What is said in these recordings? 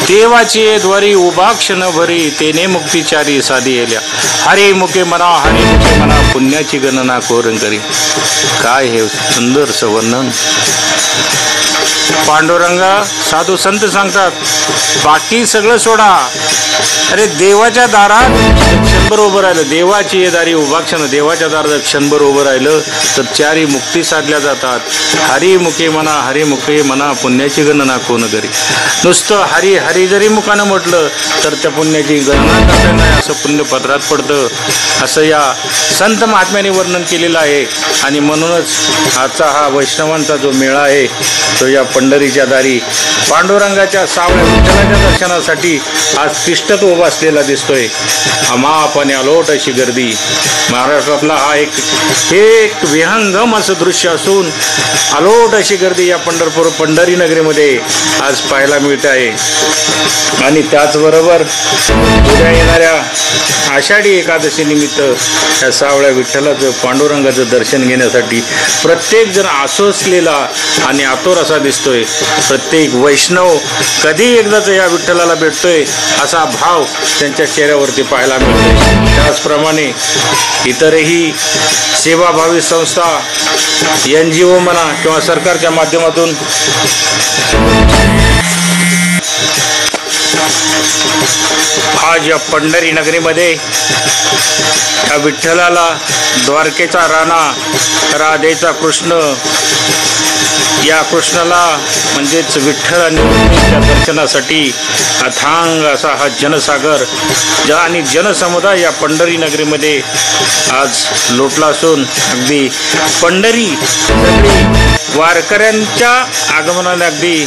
देवाची द्वारी उभा क्षण भरी तेने मुक्तिचारी साधी येल्या हरी मुखे मना पुण्याची गणना कोरण करी. काय हे सुंदरसं वर्णन. पांडुरंगा साधू संत सांगतात बाकी सगळं सोडा, अरे देवाच्या दारात क्षणभर उभं राहिलं, देवाची दारी उभा क्षण देवाच्या दारात क्षणभर उभं राहिलं तर चारी मुक्ती साधल्या जातात. हरी मुखे मना पुण्याची गणना कोण करी. नुसतं हरी हरी जरी मुखानं म्हटलं तर त्या पुण्याची गणना करता नाही असं पुण्यपत्रात पडतं, असं या संत महात्म्याने वर्णन केलेलं आहे. आणि म्हणूनच आजचा हा वैष्णवांचा जो मेळा आहे तो या पंढरीच्या दारी पांडुरंगाच्या सावळ्या विठ्ठलाच्या दर्शनासाठी आज तिष्ठत उभा असलेला दिसतोय. अमापाने अलोट अशी गर्दी. महाराष्ट्रातला हा एक विहंगम असं दृश्य असून अलोट अशी गर्दी या पंढरी नगरीमध्ये आज पाहायला मिळते आहे. आणि त्याचबरोबर उद्या येणाऱ्या आषाढी एकादशी निमित्त या सावळ्या विठ्ठलाचं पांडुरंगाचं दर्शन घेण्यासाठी प्रत्येक जण आसोसलेला आणि आतुर असा दिसतोय. प्रत्येक वैष्णव कधी एकदाच या विठ्ठलाला भेटतोय असा भाव त्यांच्या चेहऱ्यावरती पाहायला मिळतोय. त्याचप्रमाणे इतरही सेवाभावी संस्था NGO म्हणा किंवा सरकारच्या माध्यमातून आज या पंढरी नगरीमध्ये या विठ्ठलाला द्वारकेचा राणा राधेचा कृष्ण या कृष्णाला म्हणजेच विठ्ठल आणि रुक्मिणीच्या दर्शनासाठी अथांग असा हा जनसागर आणि जनसमुदाय या पंढरी नगरीमध्ये आज लोटला असून अगदी पंढरी सगळी वारकऱ्यांच्या आगमनाने अगदी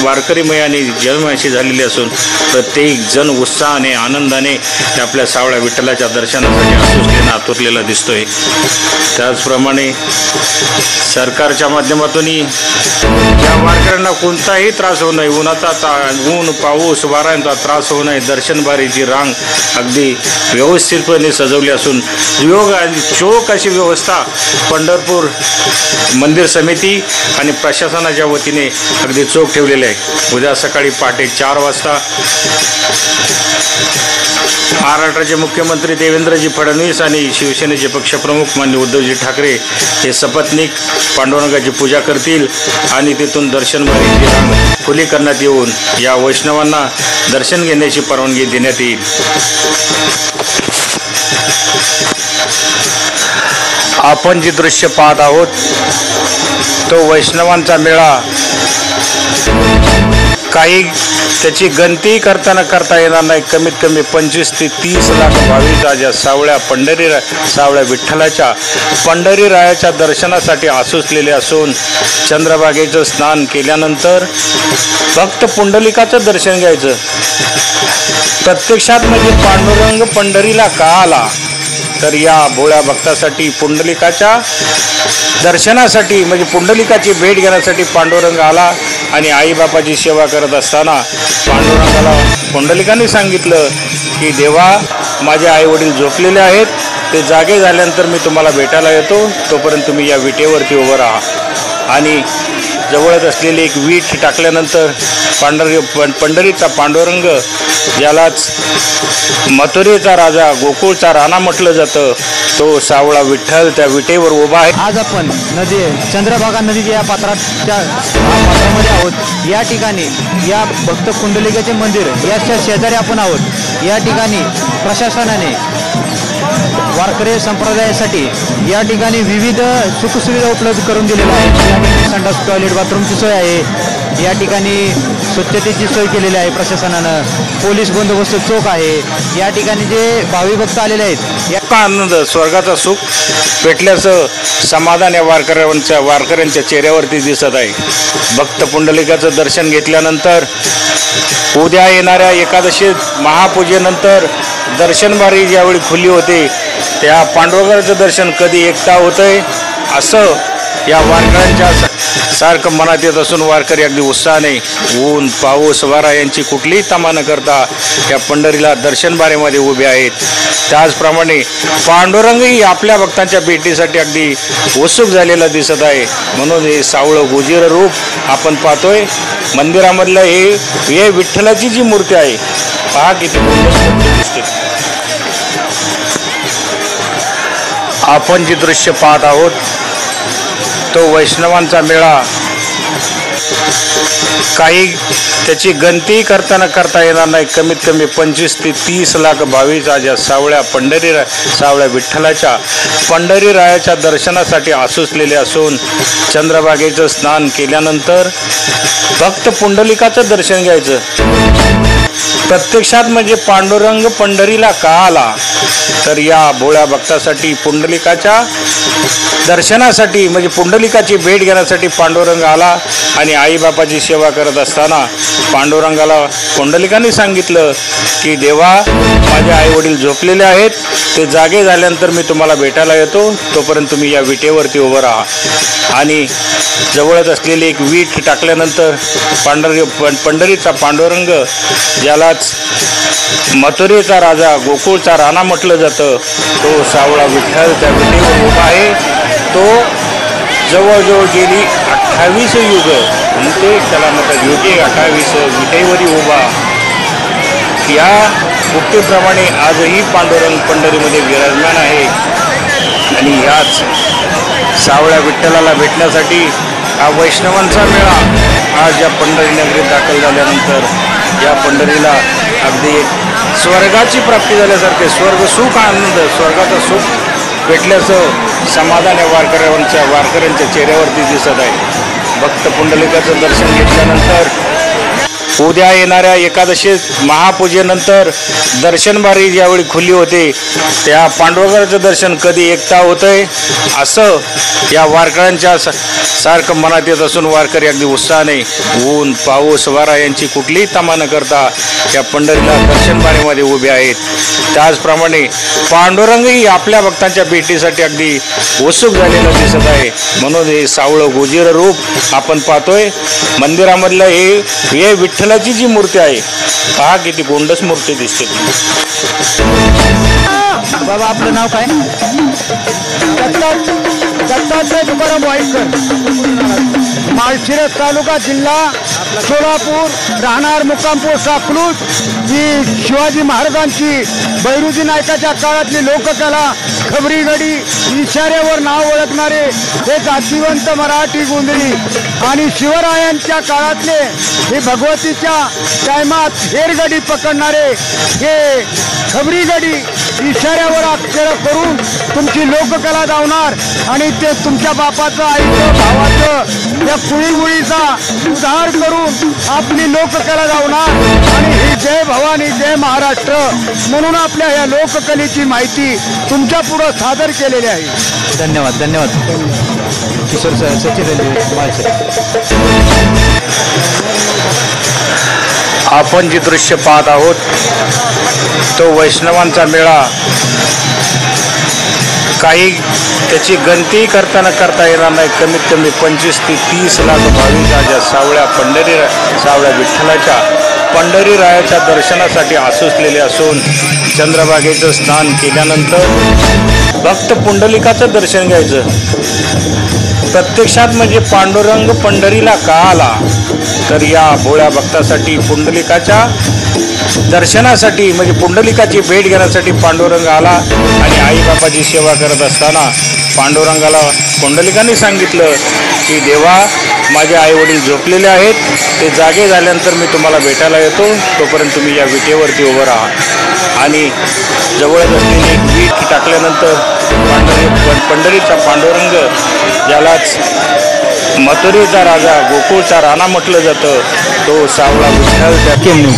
वारकरीमय आणि जन्मयाशी झालेली असून प्रत्येक जण उत्साहाने आनंदाने आपल्या सावळ्या विठ्ठलाच्या दर्शनासाठी आतुरलेला आतुरलेला दिसतोय. त्याचप्रमाणे सरकारच्या माध्यमातूनही या वारकऱ्यांना कोणताही त्रास होऊ नये, ऊन पाऊस वाऱ्यांचा त्रास होऊ नये, दर्शनबारीची रांग अगदी व्यवस्थितपणे सजवली असून योग आणि चोख अशी व्यवस्था पंढरपूर मंदिर समिती आणि प्रशासनाच्या वतीने अगदी चोख ठेवलेले आहे. उद्या सकाळी पहाटे 4 वाजता महाराष्ट्राचे मुख्यमंत्री देवेंद्रजी फडणवीस आणि शिवसेनेचे पक्षप्रमुख माननीय उद्धवजी ठाकरे हे सपत्नीक पांडुरंगाची पूजा करतील आणि तिथून दर्शनबारीची रांग खुली करण्यात येऊन या वैष्णवांना दर्शन घेण्याची परवानगी देण्यात येईल. आपण जे दृश्य पाहत आहोत तो वैष्णवांचा मेळा. काही त्याची गणती करता येणार नाही. कमीत कमी 25 ते 30 लाख भाविक आज या सावळ्या विठ्ठलाच्या पंढरी रायाच्या दर्शनासाठी आसुसलेले असून चंद्रभागेचं स्नान केल्यानंतर फक्त पुंडलिकाचं दर्शन घ्यायचं. प्रत्यक्षात म्हणजे पांडुरंग पंढरीला का आला तर या भोळ्या भक्तासाठी पुंडलिकाच्या दर्शनासाठी म्हणजे पुंडलिकाची भेट घेण्यासाठी पांडुरंग आला. आणि आईबापाची सेवा करत असताना पांडुरंगाला पुंडलिकाने सांगितलं की देवा माझे आईवडील झोपलेले आहेत, ते जागे झाल्यानंतर मी तुम्हाला भेटायला येतो, तोपर्यंत तुम्ही या विटेवरती उभं राहा. आणि जवळच असलेली एक वीट टाकल्यानंतर पंढरीचा पांडुरंग ज्यालाच मथुरेचा राजा गोकुळचा राणा म्हटलं जातं तो सावळा विठ्ठल त्या विटेवर उभा आहे. आज आपण चंद्रभागा नदीच्या या पात्रामध्ये आहोत. या ठिकाणी या भक्त पुंडलिकाचे मंदिर याच्या शेजारी आपण आहोत. या ठिकाणी प्रशासनाने वारकरी संप्रदायासाठी या ठिकाणी विविध सुखसुविधा उपलब्ध करून दिलेल्या आहेत. या ठिकाणी संडास टॉयलेट बाथरूमची सोय आहे. या ठिकाणी स्वच्छतेची सोय केलेली आहे प्रशासनानं. पोलीस बंदोबस्त चोख आहे. या ठिकाणी जे भावी भक्त आलेले आहेत याचा आनंद स्वर्गाचा सुख भेटल्याचं समाधान या वारकऱ्यांच्या चेहऱ्यावरती दिसत आहे. भक्त पुंडलिकाचं दर्शन घेतल्यानंतर उद्या येणाऱ्या एकादशी महापूजेनंतर दर्शनबारी ज्यावेळी खुली होते त्या पांडुरंगाचं दर्शन कधी एकटा होतंय असं या वारकऱ्यांच्या सारखं मनात येत असून वारकरी अगदी उत्साहाने ऊन पाऊस वारा यांची कुठलीही तमा न करता या पंढरीला दर्शन बारेमध्ये उभे आहेत. त्याचप्रमाणे पांडुरंगही आपल्या भक्तांच्या भेटीसाठी अगदी उत्सुक झालेला दिसत आहे. म्हणून हे सावळं गोजीर रूप आपण पाहतोय. मंदिरामधलं हे विठ्ठलाची जी मूर्ती आहे पहा किती दिसते. आपण जे दृश्य पाहत आहोत तो वैष्णवांचा मेळा. काही त्याची गणती करता येणार नाही. कमीत कमी 25 ते 30 लाख भाविक आज या सावळ्या विठ्ठलाच्या पंढरीरायाच्या दर्शनासाठी आसुसलेले असून चंद्रभागेचं स्नान केल्यानंतर फक्त पुंडलिकाचं दर्शन घ्यायचं. प्रत्यक्षात म्हणजे पांडुरंग पंढरीला का आला तर या भोळ्या भक्तासाठी पुंडलिकाच्या दर्शनासाठी म्हणजे पुंडलिकाची भेट घेण्यासाठी पांडुरंग आला. आणि आईबापाची सेवा करत असताना पांडुरंगाला पुंडलिकाने सांगितलं की देवा माझे आई वडील झोपलेले आहेत, ते जागे झाल्यानंतर मी तुम्हाला भेटायला येतो, तोपर्यंत तुम्ही या विटेवरती उभं राहा. आणि जवळच असलेली एक वीट टाकल्यानंतर पंढरीचा पांडुरंग ज्यालाच मथुरेचा राजा गोकुळचा राणा म्हटलं जातं तो सावळा विठ्ठल त्या विटेवर उभा आहे. तो जवळजवळ गेली 28 युग म्हणते त्याला म्हणतात युगे 28 विटेवरी उभा. या उक्तीप्रमाणे आजही पांडुरंग पंढरीमध्ये विराजमान आहे. आणि ह्याच सावळ्या विठ्ठलाला भेटण्यासाठी हा वैष्णवांचा मेळा आज या पंढरी नगरीत दाखल झाल्यानंतर या पंढरीला अगदी एक स्वर्गाची प्राप्ती झाल्यासारखे स्वर्ग सुख आनंद स्वर्गाचं सुख भेटल्याचं समाधान या वारकऱ्यांच्या चेहऱ्यावरती दिसत आहे. भक्त पुंडलिकाचं दर्शन घेतल्यानंतर उद्या येणाऱ्या एकादशी महापूजेनंतर दर्शनबारी ज्यावेळी खुली होते त्या पांडुरंगाचं दर्शन कधी एकता होतंय असं या वारकऱ्यांच्या सारखं मनात येत असून वारकरी अगदी उत्साहाने ऊन पाऊस वारा यांची कुठलीही तमा न करता या पंढरीला दर्शनबारीमध्ये उभे आहेत. त्याचप्रमाणे पांडुरंगही आपल्या भक्तांच्या भेटीसाठी अगदी उत्सुक झालेलं दिसत आहे. म्हणून हे सावळं गोजीर रूप आपण पाहतोय. मंदिरामधलं हे विठ्ठलाची जी मूर्ती आहे पहा किती गोंडस मूर्ती दिसते. बाबा आपलं नाव काय? दत्तात्रय तुकाराम वाईकर, माळशिरस तालुका जिल्हा सोलापूर, राहणार मुक्कामपूर साकलूज. ही शिवाजी महाराजांची बैरुजी नायकाच्या काळातली लोककला खबरी गडी इशाऱ्यावर नाव ओळखणारे हे जातिवंत मराठी गोंधळी आणि शिवरायांच्या काळातले हे भगवतीच्या टायमात हेरगडी पकडणारे हे खबरी गडी इशाऱ्यावर अक्षर करून तुमची लोककला धावणार आणि ते तुमच्या बापाचं आईचं भावाचं या कुळीमुळीचा उद्धार करून आपली लोककला धावणार. आणि ही जय भवानी जय महाराष्ट्र म्हणून आपल्या या लोककलेची माहिती तुमच्या पुढं सादर केलेली आहे. धन्यवाद धन्यवाद. किशोर सचिन आपण जे दृश्य पाहत आहोत तो वैष्णवांचा मेळा. काही त्याची गणती करता येणार नाही. कमीत कमी 25 ते 30 लाख भाविक आज या सावळ्या विठ्ठलाच्या पंढरीरायाच्या दर्शनासाठी आसुसलेले असून चंद्रभागेचं स्नान केल्यानंतर फक्त पुंडलिकाचं दर्शन घ्यायचं. प्रत्यक्षात म्हणजे पांडुरंग पंढरीला का आला तर या भोळ्या भक्तासाठी पुंडलिकाच्या दर्शनासाठी म्हणजे पुंडलिकाची भेट घेण्यासाठी पांडुरंग आला. आणि आईबापाची सेवा करत असताना पांडुरंगाला पुंडलिकाने सांगितलं की देवा माझे आई वडील झोपलेले आहेत, ते जागे झाल्यानंतर मी तुम्हाला भेटायला येतो, तोपर्यंत तुम्ही या विटेवरती उभं राहा. आणि जवळच असलेली एक वीट टाकल्यानंतर पंढरीचा पांडुरंग ज्यालाच मथुरेचा राजा गोकुळचा राणा म्हटलं जातं तो सावळा विठ्ठल.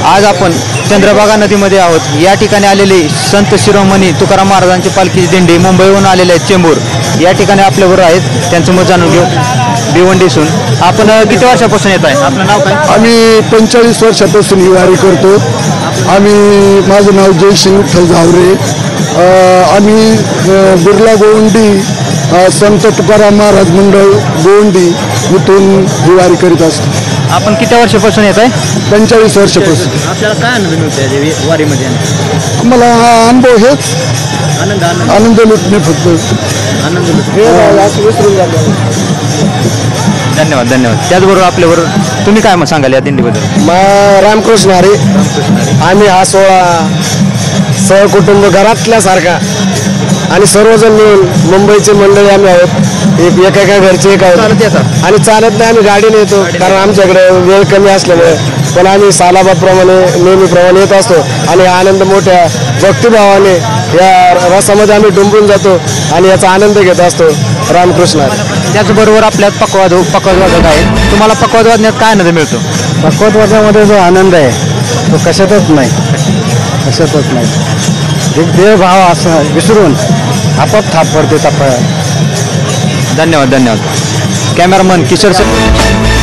आज आपण चंद्रभागा नदीमध्ये आहोत. या ठिकाणी आलेले संत शिरोमणी तुकाराम महाराजांची पालखीची दिंडी मुंबईहून आलेले आहेत चेंबूर. या ठिकाणी आपल्याबरोबर आहेत, त्यांचं मत जाणून घेऊ. भिवंडीसून आपण किती वर्षापासून येत आहे? आपलं नाव काय? आम्ही 45 वर्षापासून ही वारी करतो. माझं नाव जयसिंग विठ्ठल जावरे. आम्ही बिर्ला गोवंडी संत तुकाराम महाराज मंडळ गोंडी इथून ही वारी करीत असतो. आपण किती वर्षापासून येत आहे? 45 वर्षापासून. आपल्याला काय आनंद मिळतो वारीमध्ये? मला हा अनुभव हेच आनंद लुटणे फक्त. धन्यवाद धन्यवाद. त्याचबरोबर आपल्याबरोबर तुम्ही काय मग सांगाल या दिंडीबद्दल? रामकृष्ण हरी. आम्ही हा सोहळा सहकुटुंब घरातल्यासारखा आणि सर्वजण मिळून मुंबईचे मंडळी आम्ही आहोत. एका घरचे एक आहोत आणि चालत नाही, आम्ही गाडीने येतो कारण आमच्याकडे वेळ कमी असल्यामुळे. पण आम्ही सालाबादप्रमाणे नेहमीप्रमाणे येत असतो आणि आनंद मोठ्या भक्तिभावाने या रसामध्ये आम्ही डुंबून जातो आणि याचा आनंद घेत असतो. रामकृष्ण. त्याचबरोबर आपल्यात पकवाद वाजत आहे. तुम्हाला पकवाद वाजण्यात काय आनंद मिळतो? पकवत वाजण्यामध्ये जो आनंद आहे तो कशातच नाही, कशातच नाही. एक देवभाव असं विसरून आपाप थाप पडते तपा. धन्यवाद धन्यवाद. कॅमेरामन किशोर सर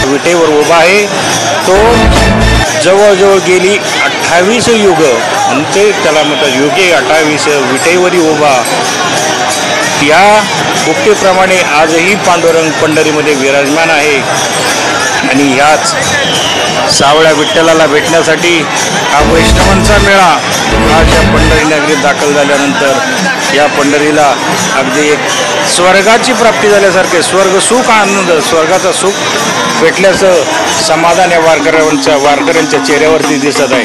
विटेवर उभा आहे. तो जवळजवळ गेली 28 युग म्हणते त्याला म्हणतात युगे 28 विटेवरी उभा. या उक्तीप्रमाणे आजही पांडुरंग पंढरीमध्ये विराजमान आहे आणि ह्याच सावळ्या विठ्ठलाला भेटण्यासाठी हा वैष्णवांचा मेळा आज या पंढरी नगरीत दाखल झाल्यानंतर या पंढरीला अगदी एक स्वर्गाची प्राप्ती झाल्यासारखे स्वर्ग सुख आनंद स्वर्गाचा सुख भेटल्याचं समाधान या वारकऱ्यांच्या चेहऱ्यावरती दिसत आहे.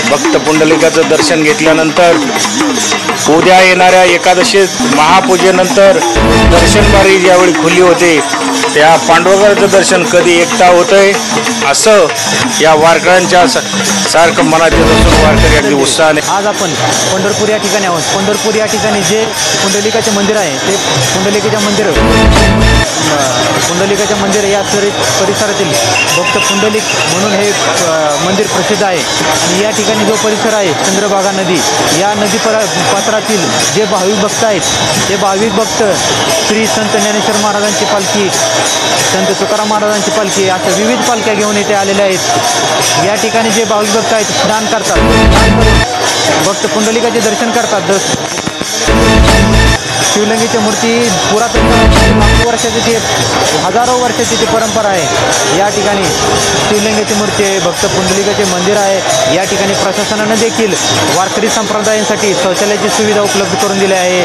भक्त पुंडलिकाचं दर्शन घेतल्यानंतर उद्या येणाऱ्या एकादशी महापूजेनंतर दर्शनबारी ज्यावेळी खुली होते त्या पांडुरंगाचं दर्शन कधी एकटा होतंय असं या वारकऱ्यांच्या सारखं मनात येत असून वारकरी अगदी उत्साहाने. आज आपण पंढरपूर या ठिकाणी आहोत. पंढरपूर या ठिकाणी जे पुंडलिकाचे मंदिर आहे ते पुंडलिकाच्या मंदिर या परिसरातील भक्त पुंडलिक म्हणून हे मंदिर प्रसिद्ध आहे. आणि या ठिकाणी जो परिसर आहे चंद्रभागा नदी, या नदी पात्रातील जे भाविक भक्त आहेत ते भाविक भक्त श्री संत ज्ञानेश्वर महाराजांची पालखी, संत तुकाराम महाराजांची पालखी अशा विविध पालख्या घेऊन इथे आलेल्या आहेत. या ठिकाणी जे भाविक भक्त आहेत स्नान करतात, भक्त पुंडलिकाचे दर्शन करतात. शिवलिंगीची मूर्ती पुरातन लाखो वर्षाची ती हजारो वर्षाची ती परंपरा आहे. या ठिकाणी शिवलिंगाची मूर्ती आहे, भक्त पुंडलिकाचे मंदिर आहे. या ठिकाणी प्रशासनानं देखील वारकरी संप्रदायांसाठी शौचालयाची सुविधा उपलब्ध करून दिली आहे.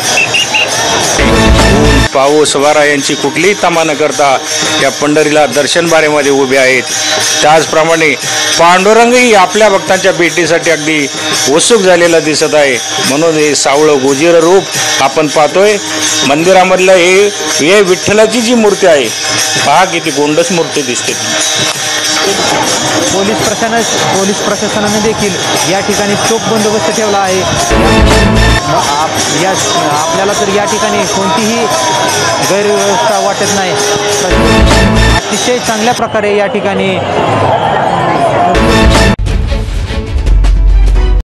पाऊस वारा यांची कुठलीही तमा न करता या पंढरीला दर्शनबारेमध्ये उभे आहेत. त्याचप्रमाणे पांडुरंगही आपल्या भक्तांच्या भेटीसाठी अगदी उत्सुक झालेला दिसत आहे. म्हणून हे सावळं गोजीर रूप आपण पाहतोय. मंदिरामधलं हे विठ्ठलाची जी मूर्ती आहे पहा किती गोंडस मूर्ती दिसते. पोलीस प्रशासनाने देखील या ठिकाणी चोख बंदोबस्त ठेवला आहे. आपल्याला तर या ठिकाणी कोणतीही गैरव्यवस्था वाटत नाही. अतिशय चांगल्या प्रकारे या ठिकाणी